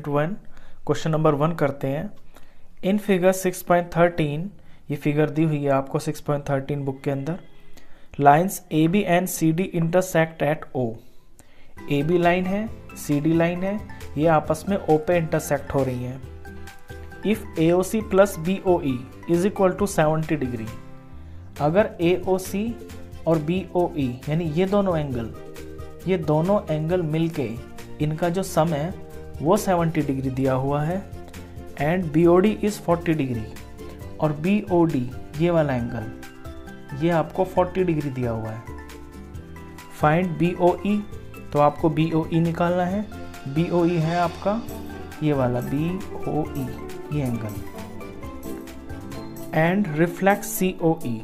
6.1 question number 1 करते हैं। In figure 6.13, ये फिगर दी हुई है आपको 6.13 बुक के अंदर। Lines A B and C D intersect at O. A B line है, सी डी लाइन है, ये आपस में ओ पे इंटरसेक्ट हो रही हैं। If A O C plus B O E is equal to 70 degree, अगर ए ओ सी और बी ओ ई यानी ये दोनों एंगल मिलके इनका जो सम है वो 70 डिग्री दिया हुआ है, and B O D is 40 degree, और बी ओ डी ये वाला एंगल ये आपको 40 डिग्री दिया हुआ है। फाइंड बी ओ ई, तो आपको बी ओ ई निकालना है। बी ओ ई है आपका ये वाला बी ओ ई, ये angle, and reflex C O ई,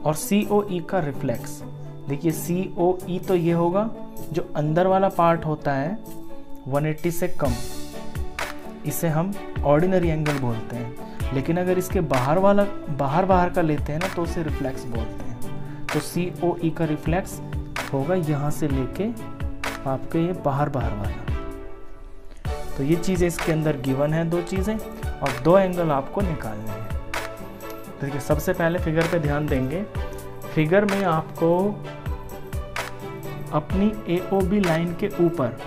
और सी ओ ई का रिफ्लेक्स। देखिए सी ओ ई तो ये होगा जो अंदर वाला पार्ट होता है 180 से कम, इसे हम ऑर्डिनरी एंगल बोलते हैं। लेकिन अगर इसके बाहर का लेते हैं ना तो उसे रिफ्लेक्स बोलते हैं। तो सी ओ ई का रिफ्लेक्स होगा यहाँ से लेके आपके ये बाहर वाला। तो ये चीज़ें इसके अंदर गिवन है, दो चीज़ें, और दो एंगल आपको निकालने हैं। तो देखिए सबसे पहले फिगर पे ध्यान देंगे। फिगर में आपको अपनी ए ओ बी लाइन के ऊपर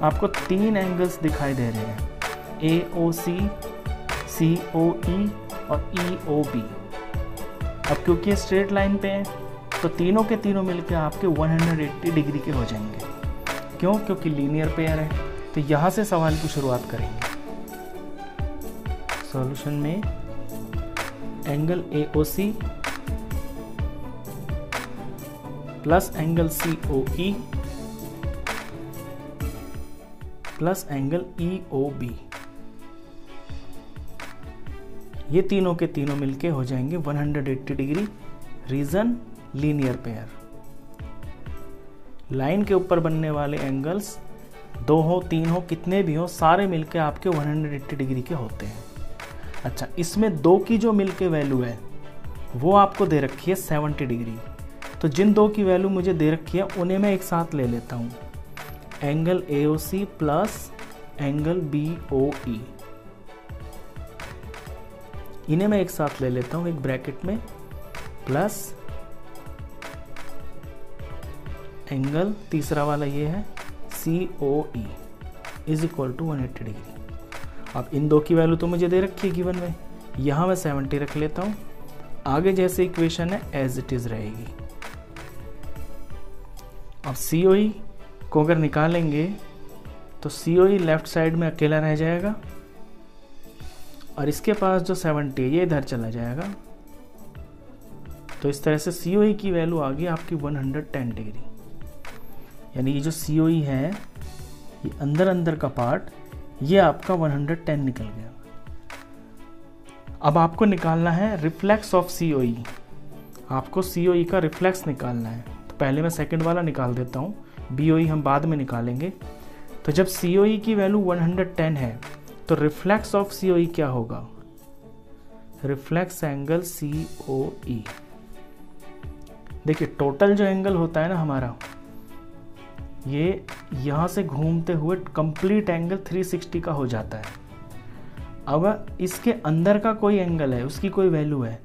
आपको 3 एंगल्स दिखाई दे रहे हैं, ए ओ सी, सी ओ ई और ई ओ बी। अब क्योंकि स्ट्रेट लाइन पे है तो तीनों के तीनों मिलकर आपके 180 डिग्री के हो जाएंगे। क्यों? क्योंकि लीनियर पेयर है। तो यहाँ से सवाल की शुरुआत करेंगे। सॉल्यूशन में angle A O C plus angle C O E plus angle E O B, ये तीनों के तीनों मिलके हो जाएंगे 180 degree. Reason linear pair. Line के ऊपर बनने वाले एंगल्स 2 हो 3 हो कितने भी हो, सारे मिलके आपके 180 डिग्री के होते हैं। अच्छा, इसमें 2 की जो मिलके वैल्यू है वो आपको दे रखी है 70 डिग्री। तो जिन 2 की वैल्यू मुझे दे रखी है उन्हें मैं एक साथ ले लेता हूँ, angle A O C plus angle B O E, इन्हें मैं एक साथ ले लेता हूँ एक ब्रैकेट में, प्लस एंगल तीसरा वाला ये है C O E is equal to 180 degree. अब इन 2 की वैल्यू तो मुझे दे रखी है गिवन में, यहाँ मैं 70 रख लेता हूँ। आगे जैसे इक्वेशन है एज इट इज रहेगी। अब सी ओ ई को अगर निकालेंगे तो सी ओ ई लेफ्ट साइड में अकेला रह जाएगा, और इसके पास जो 70 है ये इधर चला जाएगा। तो इस तरह से सी ओ ई की वैल्यू आ गई आपकी 110 डिग्री। यानी ये जो सी ओ ई है ये अंदर का पार्ट ये आपका 110 निकल गया। अब आपको निकालना है रिफ्लेक्स ऑफ सी ओ ई। आपको सी ओ ई का रिफ्लेक्स निकालना है। तो पहले मैं सेकंड वाला निकाल देता हूँ, बी ओ ई हम बाद में निकालेंगे। तो जब सी ओ ई की वैल्यू 110 है तो रिफ्लेक्स ऑफ सी ओ ई क्या होगा? रिफ्लेक्स एंगल सी ओ ई। देखिए टोटल जो एंगल होता है ना हमारा, ये यहाँ से घूमते हुए कंप्लीट एंगल 360 का हो जाता है। अगर इसके अंदर का कोई एंगल है, उसकी कोई वैल्यू है,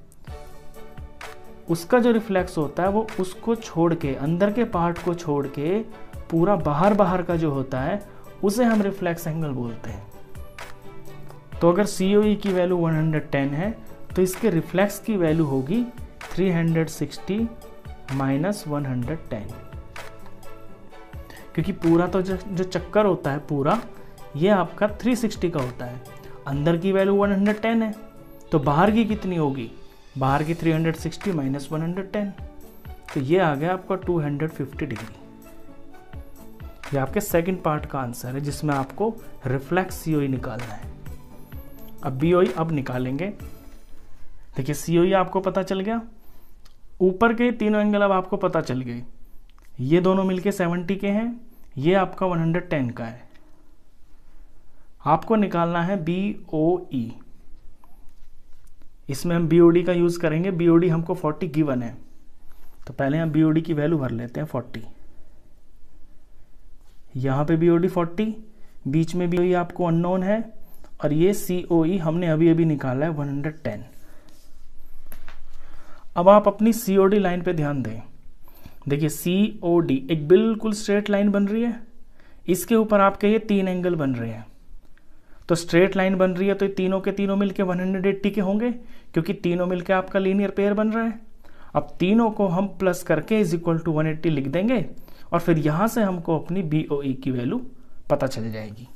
उसका जो रिफ्लेक्स होता है वो उसको छोड़ के, अंदर के पार्ट को छोड़ के पूरा बाहर का जो होता है उसे हम रिफ्लेक्स एंगल बोलते हैं। तो अगर सी ओ ई की वैल्यू 110 है तो इसके रिफ्लेक्स की वैल्यू होगी 360 माइनस 110, क्योंकि पूरा तो जो चक्कर होता है पूरा ये आपका 360 का होता है। अंदर की वैल्यू 110 है तो बाहर की कितनी होगी? बाहर की 360 माइनस 110, तो ये आ गया आपका 250 डिग्री। ये आपके सेकंड पार्ट का आंसर है जिसमें आपको रिफ्लेक्स सी ओ ई निकालना है। अब बी ओ ई अब निकालेंगे। देखिए सी ओ ई आपको पता चल गया, ऊपर के तीनों एंगल अब आपको पता चल गए। ये दोनों मिलके 70 के हैं, ये आपका 110 का है। आपको निकालना है बी ओ ई। इसमें हम बी ओ डी का यूज करेंगे। बी ओ डी हमको 40 गिवन है, तो पहले हम बी ओ डी की वैल्यू भर लेते हैं 40। यहाँ पे बी ओ डी 40, बीच में BOE आपको अननोन है, और ये COE हमने अभी अभी निकाला है 110। अब आप अपनी COD लाइन पे ध्यान दें। देखिए COD एक बिल्कुल स्ट्रेट लाइन बन रही है, इसके ऊपर आपके ये 3 एंगल बन रहे हैं। तो स्ट्रेट लाइन बन रही है तो तीनों के तीनों मिलके 180 के होंगे, क्योंकि तीनों मिलके आपका लीनियर पेयर बन रहा है। अब तीनों को हम प्लस करके इज इक्वल टू 180 लिख देंगे, और फिर यहां से हमको अपनी BOE की वैल्यू पता चल जाएगी।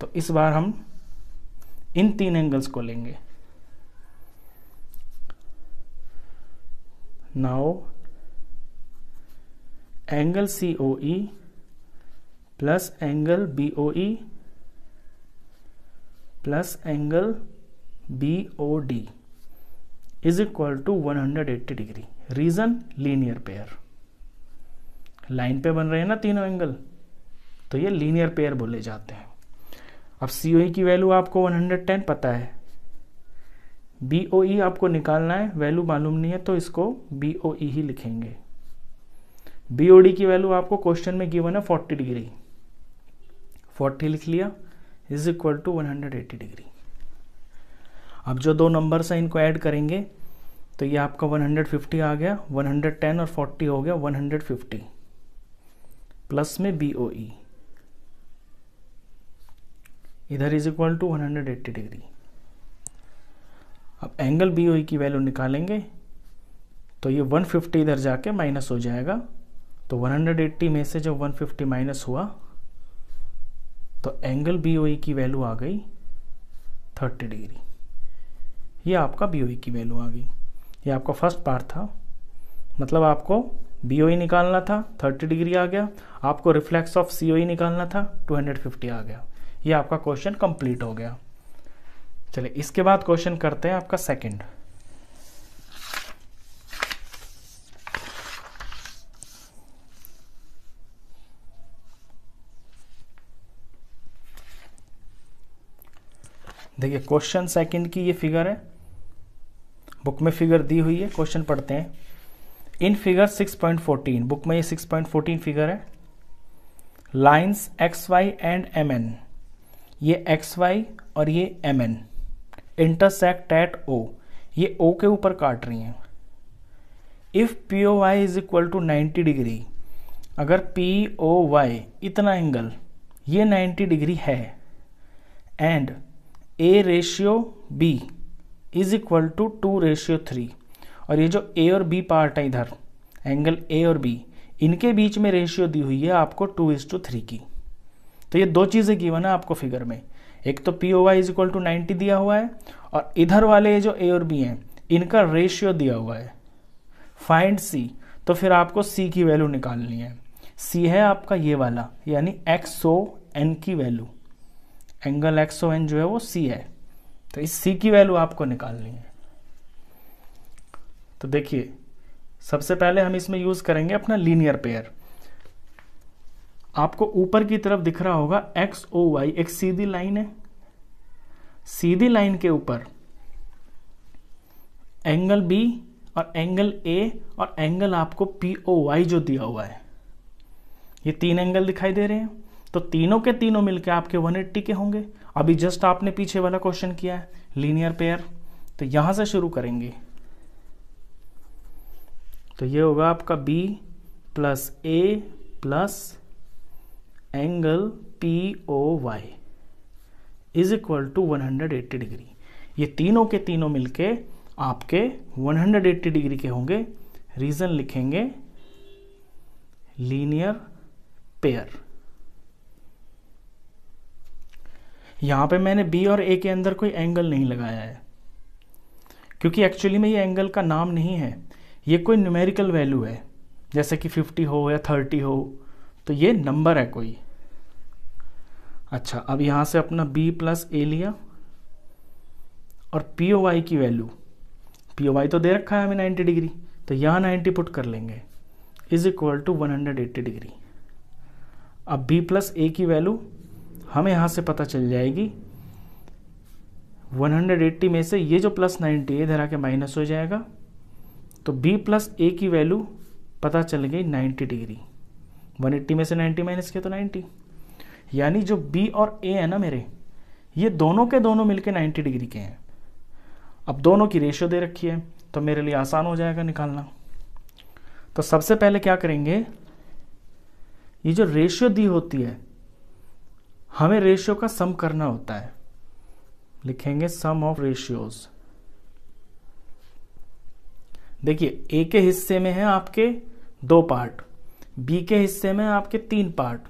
तो इस बार हम इन 3 एंगल्स को लेंगे। Now angle COE plus angle BOE plus angle BOD is equal to 180 degree. Reason linear pair, line पे बन रहे हैं ना तीनों एंगल, तो ये लीनियर पेयर बोले जाते हैं। अब COE की वैल्यू आपको 110 पता है, BOE आपको निकालना है, वैल्यू मालूम नहीं है तो इसको BOE ही लिखेंगे। BOD की वैल्यू आपको क्वेश्चन में गिवन है 40 डिग्री, 40 लिख लिया इज इक्वल टू 180 डिग्री। अब जो दो नंबर्स हैं इनको ऐड करेंगे तो ये आपका 150 आ गया, 110 और 40 हो गया 150, प्लस में BOE इधर इज इक्वल टू 180 डिग्री। अब एंगल BOE की वैल्यू निकालेंगे तो ये 150 इधर जाके माइनस हो जाएगा, तो 180 में से जब 150 माइनस हुआ तो एंगल BOE की वैल्यू आ गई 30 डिग्री। ये आपका BOE की वैल्यू आ गई। ये आपका फर्स्ट पार्ट था, मतलब आपको BOE निकालना था 30 डिग्री आ गया, आपको रिफ्लेक्स ऑफ COE निकालना था 250 आ गया। ये आपका क्वेश्चन कंप्लीट हो गया। चलिए इसके बाद क्वेश्चन करते हैं आपका सेकंड। देखिए क्वेश्चन सेकंड की ये फिगर है, बुक में फिगर दी हुई है, क्वेश्चन पढ़ते हैं। इन फिगर 6.14, बुक में ये 6.14 फिगर है। लाइंस XY एंड MN, ये XY और ये MN इंटरसेक्ट एट O, ये O के ऊपर काट रही हैं। If POY is equal to 90 degree, अगर POY इतना एंगल ये 90 डिग्री है, and A/B is equal to 2/3, और ये जो A और B पार्ट है इधर, एंगल A और B, इनके बीच में रेशियो दी हुई है आपको 2:3 की। तो ये दो चीज़ें गिवन है आपको फिगर में, एक तो POY इज इक्वल टू 90 दिया हुआ है, और इधर वाले जो A और B हैं इनका रेशियो दिया हुआ है। फाइंड C, तो फिर आपको C की वैल्यू निकालनी है। C है आपका ये वाला, यानी XON की वैल्यू, एंगल XON जो है वो C है, तो इस C की वैल्यू आपको निकालनी है। तो देखिए सबसे पहले हम इसमें यूज करेंगे अपना लीनियर पेयर। आपको ऊपर की तरफ दिख रहा होगा XOY एक सीधी लाइन है, सीधी लाइन के ऊपर एंगल B और एंगल A और एंगल आपको POY जो दिया हुआ है, ये 3 एंगल दिखाई दे रहे हैं, तो तीनों के तीनों मिलके आपके 180 के होंगे। अभी जस्ट आपने पीछे वाला क्वेश्चन किया है लीनियर पेयर, तो यहां से शुरू करेंगे। तो ये होगा आपका B plus A plus angle POY is equal to 180 degree. ये तीनों के तीनों मिलके आपके 180 डिग्री के होंगे। रीजन लिखेंगे लीनियर पेयर। यहां पे मैंने B और A के अंदर कोई एंगल नहीं लगाया है, क्योंकि एक्चुअली में ये एंगल का नाम नहीं है, ये कोई न्यूमेरिकल वैल्यू है, जैसे कि 50 हो या 30 हो, तो ये नंबर है कोई। अच्छा, अब यहां से अपना B प्लस A लिया, और POY की वैल्यू, POY तो दे रखा है हमें 90 डिग्री, तो यहां 90 पुट कर लेंगे इज इक्वल टू 180 डिग्री। अब B प्लस A की वैल्यू हमें यहां से पता चल जाएगी, 180 में से ये जो प्लस 90 इधर आके माइनस हो जाएगा, तो B प्लस A की वैल्यू पता चल गई 90 डिग्री। 180 में से 90 माइनस किया तो 90। यानी जो बी और ए है ना मेरे, ये दोनों के दोनों मिलके 90 डिग्री के हैं। अब दोनों की रेशियो दे रखी है तो मेरे लिए आसान हो जाएगा निकालना। तो सबसे पहले क्या करेंगे, ये जो रेशियो दी होती है हमें रेशियो का सम करना होता है। लिखेंगे सम ऑफ रेशियोज। देखिए ए के हिस्से में है आपके 2 पार्ट, बी के हिस्से में आपके 3 पार्ट,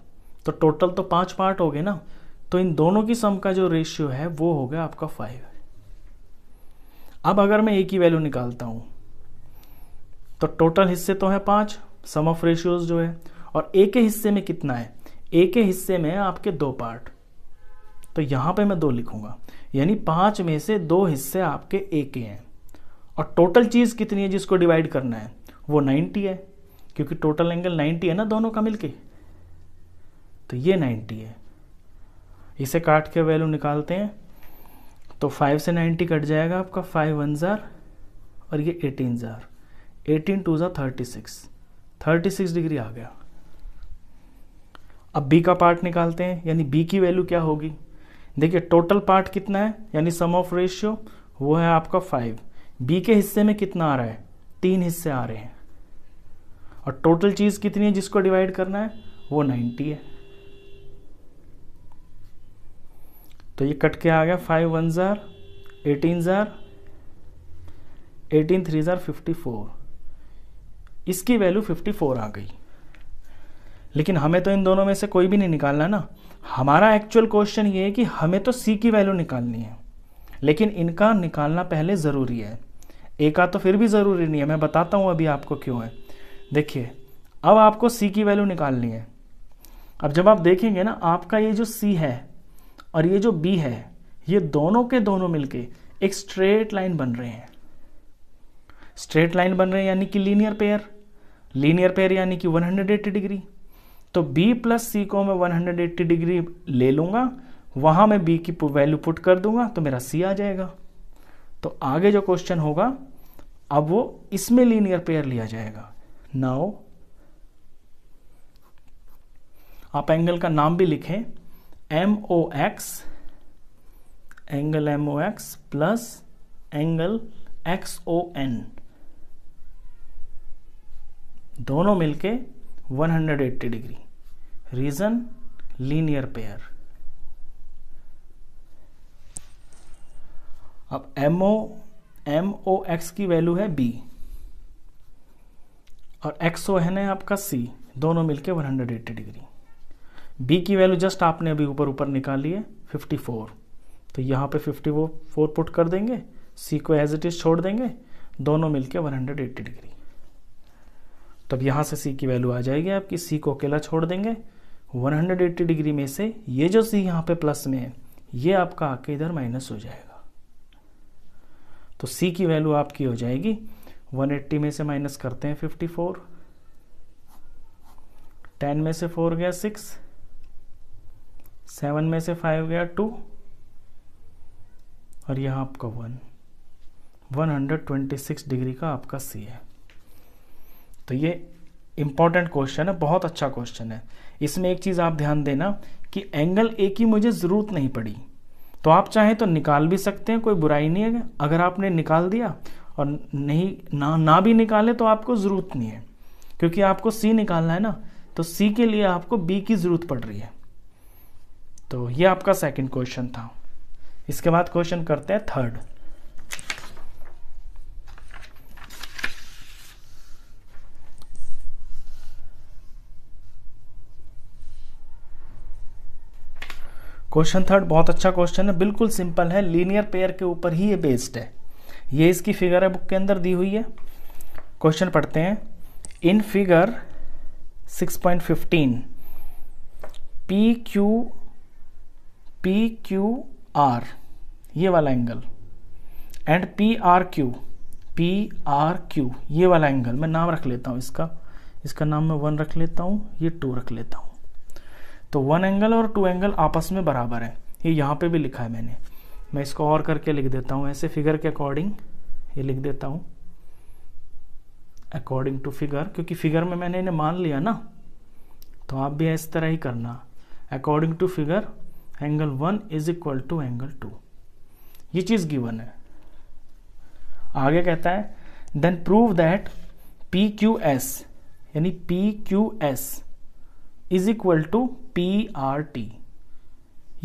तो टोटल तो 5 पार्ट हो गए ना। तो इन दोनों की सम का जो रेशियो है वो हो गया आपका 5। अब अगर मैं ए की वैल्यू निकालता हूं तो टोटल हिस्से तो है 5, सम ऑफ रेशियोज जो है, और ए के हिस्से में कितना है, ए के हिस्से में आपके 2 पार्ट, तो यहां पे मैं 2 लिखूंगा, यानी 5 में से 2 हिस्से आपके ए के हैं। और टोटल चीज कितनी है जिसको डिवाइड करना है, वो 90 है, क्योंकि टोटल एंगल 90 है ना दोनों का मिलके, तो ये 90 है। इसे काट के वैल्यू निकालते हैं तो 5 से 90 कट जाएगा आपका, 5 1 जार और ये 18 जार, 18 2 जार 36 डिग्री आ गया। अब बी का पार्ट निकालते हैं, यानी बी की वैल्यू क्या होगी। देखिए टोटल पार्ट कितना है, यानी सम ऑफ रेशियो वो है आपका 5। बी के हिस्से में कितना आ रहा है, 3 हिस्से आ रहे हैं, और टोटल चीज कितनी है जिसको डिवाइड करना है, वो 90 है। तो ये कट के आ गया, 5 1 जार 18 जार, 18 3 जार 54, इसकी वैल्यू 54 आ गई। लेकिन हमें तो इन दोनों में से कोई भी नहीं निकालना ना, हमारा एक्चुअल क्वेश्चन ये है कि हमें तो सी की वैल्यू निकालनी है, लेकिन इनका निकालना पहले ज़रूरी है। ए का तो फिर भी ज़रूरी नहीं है, मैं बताता हूँ अभी आपको क्यों है। देखिए अब आपको सी की वैल्यू निकालनी है। अब जब आप देखेंगे ना, आपका ये जो सी है और ये जो बी है, ये दोनों के दोनों मिलके एक स्ट्रेट लाइन बन रहे हैं। स्ट्रेट लाइन बन रहे हैं यानी कि लीनियर पेयर यानी कि 180 डिग्री। तो b प्लस सी को मैं 180 डिग्री ले लूंगा, वहां मैं b की वैल्यू पुट कर दूंगा तो मेरा c आ जाएगा। तो आगे जो क्वेश्चन होगा अब वो इसमें लीनियर पेयर लिया जाएगा। नाउ आप एंगल का नाम भी लिखें, MOX, angle MOX plus angle XON, दोनों मिलके 180 डिग्री। Reason linear pair. अब MOX की वैल्यू है B और XON है आपका C, दोनों मिलके 180 डिग्री। B की वैल्यू जस्ट आपने अभी ऊपर निकाली है 54, तो यहाँ पे 54 पुट कर देंगे, C को एज इट इज छोड़ देंगे, दोनों मिलके 180 डिग्री। तब यहाँ से C की वैल्यू आ जाएगी आपकी, C को अकेला छोड़ देंगे, 180 डिग्री में से ये जो C यहाँ पे प्लस में है ये आपका आके इधर माइनस हो जाएगा। तो C की वैल्यू आपकी हो जाएगी 180 में से माइनस करते हैं 54, 10 में से 4 गया 6, 7 में से 5 गया 2, और यहाँ आपका 126 डिग्री का आपका C है। तो ये इंपॉर्टेंट क्वेश्चन है, बहुत अच्छा क्वेश्चन है। इसमें एक चीज़ आप ध्यान देना कि एंगल ए की मुझे ज़रूरत नहीं पड़ी, तो आप चाहें तो निकाल भी सकते हैं, कोई बुराई नहीं है। अगर आपने निकाल दिया और नहीं ना भी निकाले तो आपको ज़रूरत नहीं है, क्योंकि आपको सी निकालना है ना, तो सी के लिए आपको बी की ज़रूरत पड़ रही है। तो ये आपका सेकंड क्वेश्चन था। इसके बाद क्वेश्चन करते हैं थर्ड। क्वेश्चन थर्ड बहुत अच्छा क्वेश्चन है, बिल्कुल सिंपल है, लीनियर पेयर के ऊपर ही ये बेस्ड है। ये इसकी फिगर है, बुक के अंदर दी हुई है। क्वेश्चन पढ़ते हैं। इन फिगर 6.15 PQR ये वाला एंगल एंड PRQ ये वाला एंगल, मैं नाम रख लेता हूँ इसका नाम मैं 1 रख लेता हूँ, ये 2 रख लेता हूँ। तो 1 एंगल और 2 एंगल आपस में बराबर है, ये यहाँ पे भी लिखा है मैंने, मैं इसको और करके लिख देता हूँ ऐसे, फिगर के अकॉर्डिंग ये लिख देता हूँ अकॉर्डिंग टू फिगर, क्योंकि फिगर में मैंने इन्हें मान लिया ना, तो आप भी इस तरह ही करना। According to figure angle 1 is equal to angle 2। ये चीज गिवन है। आगे कहता है then prove that P Q S यानी P Q S is equal to P R T.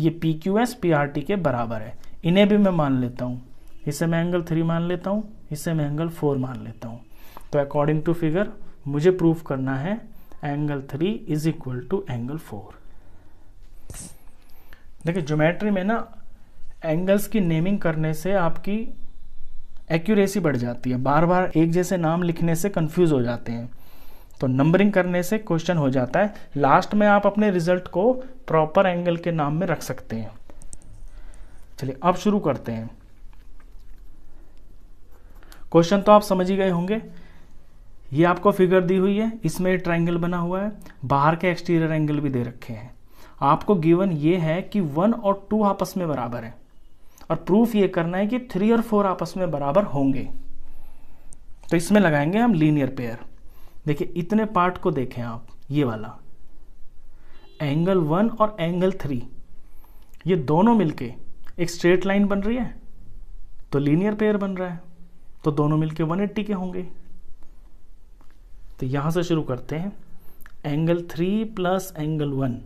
ये P Q S P R T के बराबर है। इन्हें भी मैं मान लेता हूं, इसे मैं एंगल 3 मान लेता हूं, इसे मैं एंगल 4 मान लेता हूं। तो अकॉर्डिंग टू फिगर मुझे प्रूफ करना है angle 3 is equal to angle 4। देखिए ज्योमेट्री में ना एंगल्स की नेमिंग करने से आपकी एक्यूरेसी बढ़ जाती है। बार बार एक जैसे नाम लिखने से कंफ्यूज हो जाते हैं, तो नंबरिंग करने से क्वेश्चन हो जाता है। लास्ट में आप अपने रिजल्ट को प्रॉपर एंगल के नाम में रख सकते हैं। चलिए अब शुरू करते हैं। क्वेश्चन तो आप समझ ही गए होंगे। ये आपको फिगर दी हुई है, इसमें ट्रायंगल बना हुआ है, बाहर के एक्सटीरियर एंगल भी दे रखे हैं। आपको गिवन ये है कि 1 और 2 आपस में बराबर है और प्रूफ ये करना है कि 3 और 4 आपस में बराबर होंगे। तो इसमें लगाएंगे हम लीनियर पेयर। देखिए इतने पार्ट को देखें आप, ये वाला एंगल 1 और एंगल 3 ये दोनों मिलके एक स्ट्रेट लाइन बन रही है, तो लीनियर पेयर बन रहा है, तो दोनों मिलके 180 के होंगे। तो यहां से शुरू करते हैं। Angle 3 plus angle 1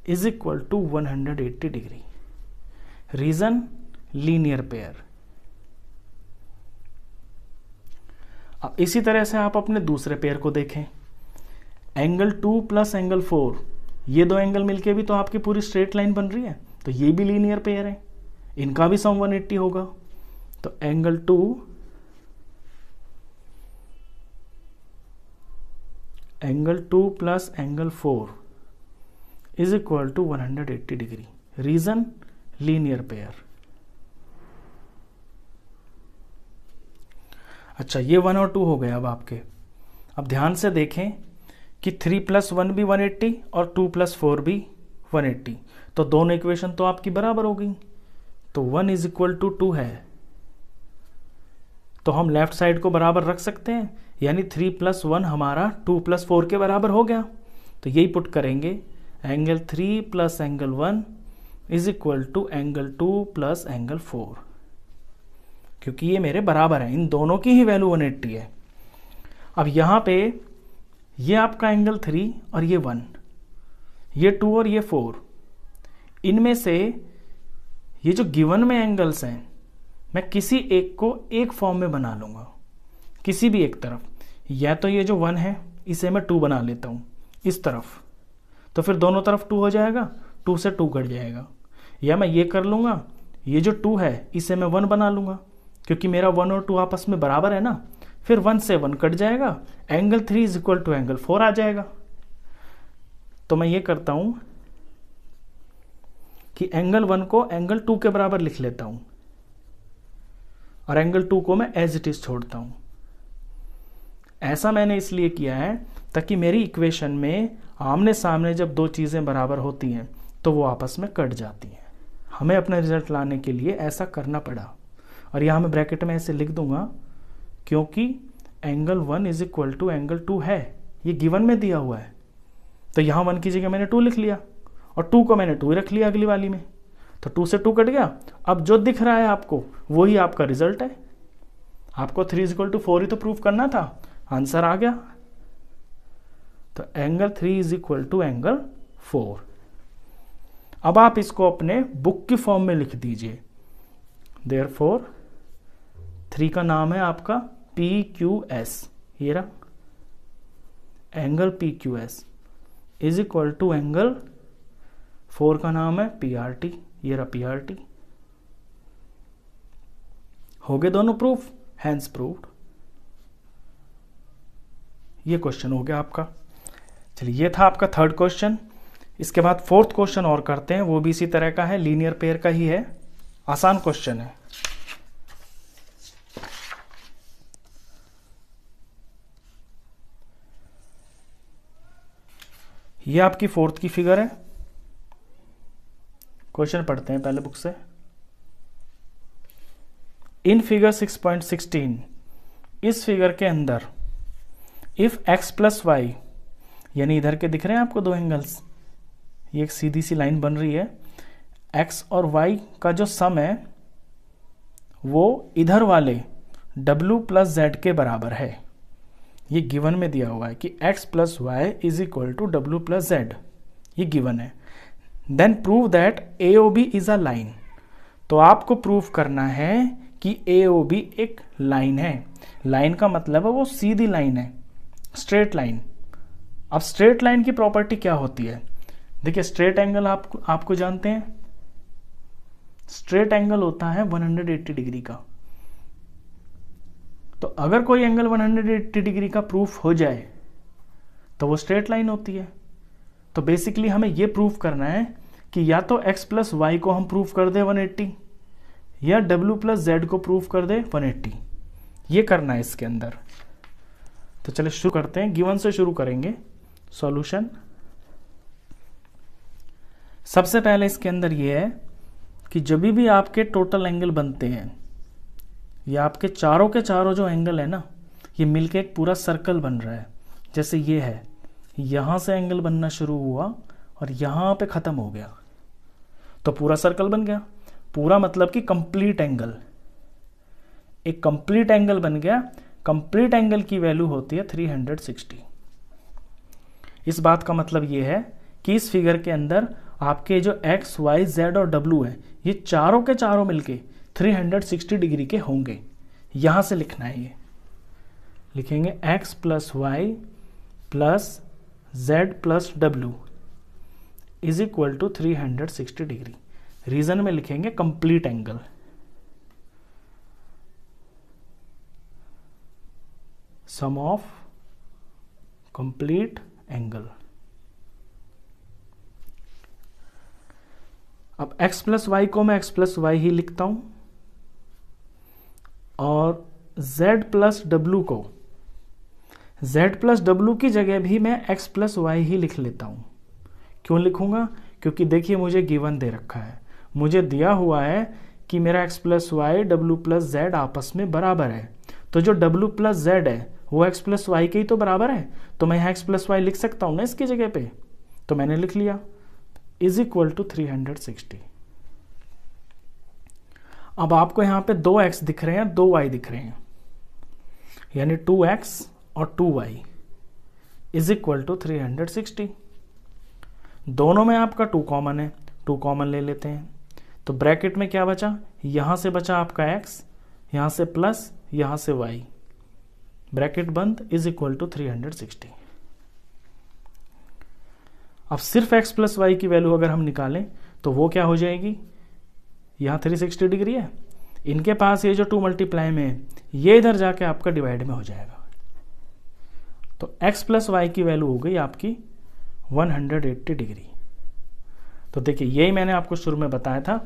is equal to 180 degree. Reason linear pair. अब इसी तरह से आप अपने दूसरे पेयर को देखें। एंगल 2 प्लस एंगल 4 ये दो एंगल मिलके भी तो आपकी पूरी स्ट्रेट लाइन बन रही है, तो ये भी लीनियर पेयर है, इनका भी सम 180 होगा। तो angle 2 plus angle 4 is equal to 180 degree. Reason linear pair. अच्छा ये 1 और 2 हो गए अब आपके। अब ध्यान से देखें कि 3 प्लस 1 भी 180 और 2 प्लस 4 भी 180, तो दोनों इक्वेशन तो आपकी बराबर हो गई। तो 1 इज इक्वल टू 2 है, तो हम लेफ्ट साइड को बराबर रख सकते हैं, यानी 3 प्लस 1 हमारा 2 प्लस 4 के बराबर हो गया। तो यही पुट करेंगे, angle 3 plus angle 1 is equal to angle 2 plus angle 4, क्योंकि ये मेरे बराबर है, इन दोनों की ही वैल्यू 180 है। अब यहां पे ये आपका एंगल 3 और ये 1, ये 2 और ये 4, इनमें से ये जो गिवन में एंगल्स हैं मैं किसी एक को एक फॉर्म में बना लूंगा, किसी भी एक तरफ। या तो ये जो 1 है इसे मैं 2 बना लेता हूं इस तरफ, तो फिर दोनों तरफ 2 हो जाएगा, 2 से 2 कट जाएगा। या मैं ये कर लूंगा, ये जो 2 है इसे मैं 1 बना लूंगा, क्योंकि मेरा 1 और 2 आपस में बराबर है ना, फिर 1 से 1 कट जाएगा, angle 3 is equal to angle 4 आ जाएगा। तो मैं ये करता हूं कि एंगल 1 को एंगल 2 के बराबर लिख लेता हूं और एंगल 2 को मैं एज इट इज छोड़ता हूं। ऐसा मैंने इसलिए किया है ताकि मेरी इक्वेशन में आमने सामने जब दो चीजें बराबर होती हैं तो वो आपस में कट जाती हैं। हमें अपना रिजल्ट लाने के लिए ऐसा करना पड़ा, और यहां मैं ब्रैकेट में ऐसे लिख दूंगा क्योंकि angle 1 is equal to angle 2 है, ये गिवन में दिया हुआ है। तो यहां 1 की जगह मैंने 2 लिख लिया और 2 को मैंने 2 रख लिया अगली वाली में, तो 2 से 2 कट गया। अब जो दिख रहा है आपको वही आपका रिजल्ट है। आपको 3 इज इक्वल टू 4 ही तो प्रूफ करना था, आंसर आ गया। तो angle 3 is equal to angle 4। अब आप इसको अपने बुक की फॉर्म में लिख दीजिए। देयरफॉर 3 का नाम है आपका PQS, ये रहा angle PQS is equal to angle 4 का नाम है PRT, ये रहा PRT। हो गए दोनों प्रूफ, हैंस प्रूव्ड। ये क्वेश्चन हो गया आपका। चलिए ये था आपका थर्ड क्वेश्चन। इसके बाद फोर्थ क्वेश्चन और करते हैं, वो भी इसी तरह का है, लीनियर पेयर का ही है, आसान क्वेश्चन है। ये आपकी फोर्थ की फिगर है। क्वेश्चन पढ़ते हैं पहले बुक से। इन फिगर 6.16, इस फिगर के अंदर इफ x प्लस वाई यानी इधर के दिख रहे हैं आपको दो एंगल्स, ये एक सीधी सी लाइन बन रही है। x और y का जो सम है वो इधर वाले w प्लस z के बराबर है। ये गिवन में दिया हुआ है कि x plus Y is equal to w plus z, ये गिवन है। Then prove that AOB is a line. तो आपको प्रूव करना है कि AOB एक लाइन है। लाइन का मतलब है वो सीधी लाइन है, स्ट्रेट लाइन। अब स्ट्रेट लाइन की प्रॉपर्टी क्या होती है? देखिए स्ट्रेट एंगल आपको जानते हैं, स्ट्रेट एंगल होता है 180 डिग्री का। तो अगर कोई एंगल 180 डिग्री का प्रूफ हो जाए तो वो स्ट्रेट लाइन होती है। तो बेसिकली हमें ये प्रूफ करना है कि या तो x प्लस वाई को हम प्रूफ कर दे 180 या w प्लस जेड को प्रूफ कर दे 180। ये करना है इसके अंदर। तो चलिए शुरू करते हैं, गिवन से शुरू करेंगे सॉल्यूशन। सबसे पहले इसके अंदर ये है कि जब भी आपके टोटल एंगल बनते हैं, ये आपके चारों के चारों जो एंगल है ना, ये मिलके एक पूरा सर्कल बन रहा है। जैसे ये है, यहां से एंगल बनना शुरू हुआ और यहां पे खत्म हो गया, तो पूरा सर्कल बन गया। पूरा मतलब कि कंप्लीट एंगल, एक कंप्लीट एंगल बन गया। कंप्लीट एंगल की वैल्यू होती है 360। इस बात का मतलब ये है कि इस फिगर के अंदर आपके जो x, y, z और w है, ये चारों के चारों मिलके 360 डिग्री के होंगे। यहां से लिखना है, ये लिखेंगे x plus Y plus z plus w is equal to 360 degree. Reason में लिखेंगे complete angle. Sum of complete angle. अब x प्लस वाई को मैं x प्लस वाई ही लिखता हूं और z प्लस डब्लू को, z प्लस डब्लू की जगह भी मैं x प्लस वाई ही लिख लेता हूं। क्यों लिखूंगा? क्योंकि देखिए मुझे गिवन दे रखा है, मुझे दिया हुआ है कि मेरा x plus Y w plus z आपस में बराबर है। तो जो w प्लस z है वो x प्लस वाई के ही तो बराबर है, तो मैं यहाँ x प्लस वाई लिख सकता हूं ना इसकी जगह पे। तो मैंने लिख लिया इज इक्वल टू 360। अब आपको यहां पे 2x दिख रहे हैं, 2y दिख रहे हैं, यानी 2x और 2y इज इक्वल टू 360। दोनों में आपका 2 कॉमन है, 2 कॉमन ले लेते हैं। तो ब्रैकेट में क्या बचा? यहां से बचा आपका x, यहां से प्लस, यहां से y, ब्रैकेट बंद, इज इक्वल टू 360। अब सिर्फ x प्लस वाई की वैल्यू अगर हम निकालें तो वो क्या हो जाएगी? यहां 360 डिग्री है, इनके पास ये जो 2 मल्टीप्लाई में है, ये इधर जाके आपका डिवाइड में हो जाएगा। तो x प्लस वाई की वैल्यू हो गई आपकी 180 डिग्री। तो देखिए यही मैंने आपको शुरू में बताया था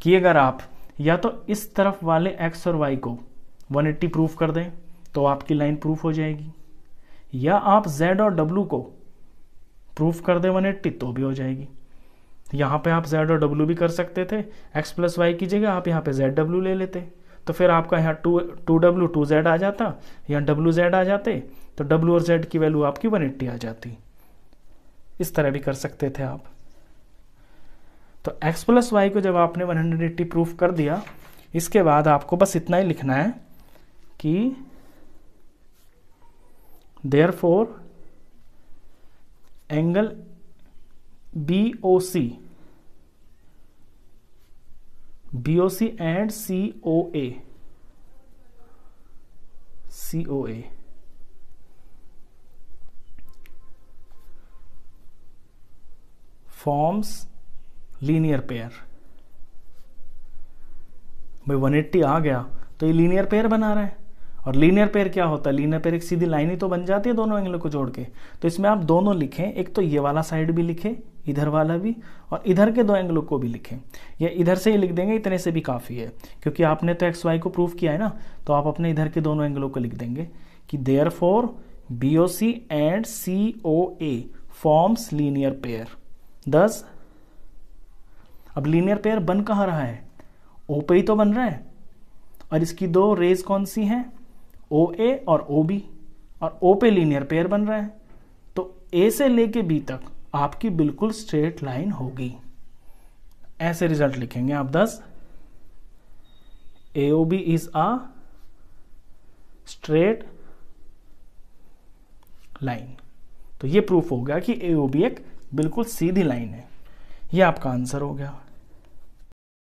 कि अगर आप या तो इस तरफ वाले x और y को 180 प्रूफ कर दें तो आपकी लाइन प्रूफ हो जाएगी, या आप z और w को प्रूफ कर दें 180 तो भी हो जाएगी। यहां पे आप z और w भी कर सकते थे, x प्लस वाई की जगह आप यहाँ पे zw ले लेते, तो फिर आपका यहाँ 2w 2z आ जाता, यहाँ wz आ जाते, तो w और z की वैल्यू आपकी 180 आ जाती। इस तरह भी कर सकते थे आप। तो x प्लस वाई को जब आपने 180 प्रूफ कर दिया, इसके बाद आपको बस इतना ही लिखना है कि therefore angle BOC and COA forms linear pair. भाई 180 आ गया तो ये लीनियर पेयर बना रहा है, और लीनियर पेयर क्या होता है? लीनियर पेयर एक सीधी लाइन ही तो बन जाती है दोनों एंगलों को जोड़ के। तो इसमें आप दोनों लिखें, एक तो ये वाला साइड भी लिखें, इधर वाला भी, और इधर के 2 एंगलों को भी लिखें, या इधर से ही लिख देंगे, इतने से भी काफ़ी है, क्योंकि आपने तो एक्स वाई को प्रूफ किया है ना, तो आप अपने इधर के दोनों एंगलों को लिख देंगे कि therefore BOC and COA forms linear pair. दस अब लीनियर पेयर बन कहाँ रहा है? O पे ही तो बन रहा है, और इसकी 2 रेज कौन सी हैं? OA और OB, और O पे लीनियर पेयर बन रहा है। तो ए से लेके बी तक आपकी बिल्कुल स्ट्रेट लाइन होगी। ऐसे रिजल्ट लिखेंगे आप 10 AOB is a straight line. तो ये प्रूफ हो गया कि AOB एक बिल्कुल सीधी लाइन है। ये आपका आंसर हो गया।